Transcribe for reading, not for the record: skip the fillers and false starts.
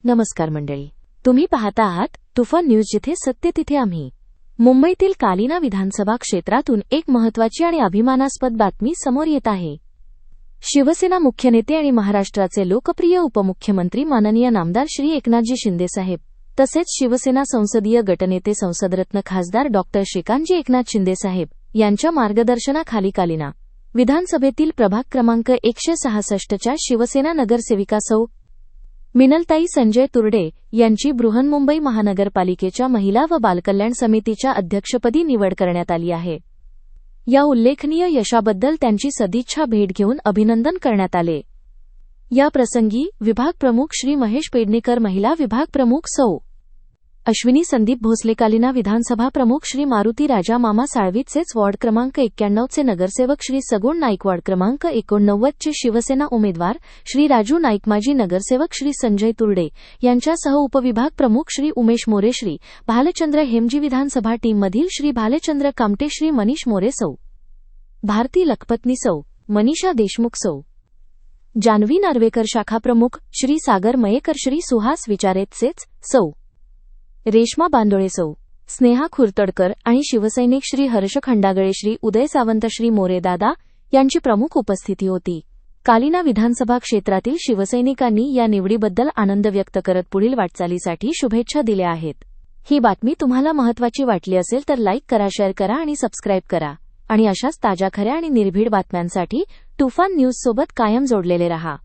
नमस्कार मंडळी, तुम्ही पाहता आहात तुफान न्यूज, जिथे सत्य तिथे आम्ही. मुंबईतील कालिना विधानसभा क्षेत्रातून एक महत्त्वाची आणि अभिमानास्पद बातमी समोर येत आहे. शिवसेना मुख्य नेते आणि महाराष्ट्राचे लोकप्रिय उपमुख्यमंत्री माननीय नामदार श्री एकनाथजी शिंदेसाहेब तसेच शिवसेना संसदीय गटनेते संसदरत्न खासदार डॉक्टर श्रीकांतजी एकनाथ शिंदेसाहेब यांच्या मार्गदर्शनाखाली कालिना विधानसभेतील प्रभाग क्रमांक 166 च्या शिवसेना नगरसेविका सौ मिनलताई संजय तुर्डे यांची बृहन्मुंबई महानगरपालिकेच्या महिला व बालकल्याण समितीच्या अध्यक्षपदी निवड करण्यात आली आहे. या उल्लेखनीय यशाबद्दल त्यांची सदिच्छा भेट घेऊन अभिनंदन करण्यात आले. या प्रसंगी विभाग प्रमुख श्री महेश पेडणेकर, महिला विभाग प्रमुख सौ अश्विनी संदीप भोसले, कालिना विधानसभा प्रमुख श्री मारुती राजा मामा साळवीतचेच वॉर्ड क्रमांक 91 चे नगरसेवक श्री सगुण नाईक, वॉर्ड क्रमांक 89 चे शिवसेना उमेदवार श्री राजू नाईक, माजी नगरसेवक श्री संजय तुर्डे यांच्यासह उपविभाग प्रमुख श्री उमेश मोरे, श्री भालचंद्र हेमजी, विधानसभा टीममधील श्री भालचंद्र कामटे, श्री मनीष मोरे, सौ भारती लखपतनी, सौ मनीषा देशमुख, सौ जानवी नार्वेकर, शाखा प्रमुख श्री सागर मयेकर, श्री सुहास विचारेतसेच सौ रेश्मा बांदोळे, सौ स्नेहा खुरतडकर आणि शिवसैनिक श्री हर्ष खंडागळे, श्री उदय सावंत, श्री मोरे दादा यांची प्रमुख उपस्थिती होती. कालिना विधानसभा क्षेत्रातील शिवसैनिकांनी या निवडीबद्दल आनंद व्यक्त करत पुढील वाटचालीसाठी शुभेच्छा दिल्या आहेत. ही बातमी तुम्हाला महत्त्वाची वाटली असेल तर लाईक करा, शेअर करा आणि सबस्क्राईब करा. आणि अशाच ताज्या, खऱ्या आणि निर्भीड बातम्यांसाठी तुफान न्यूज सोबत कायम जोडलेले रहा.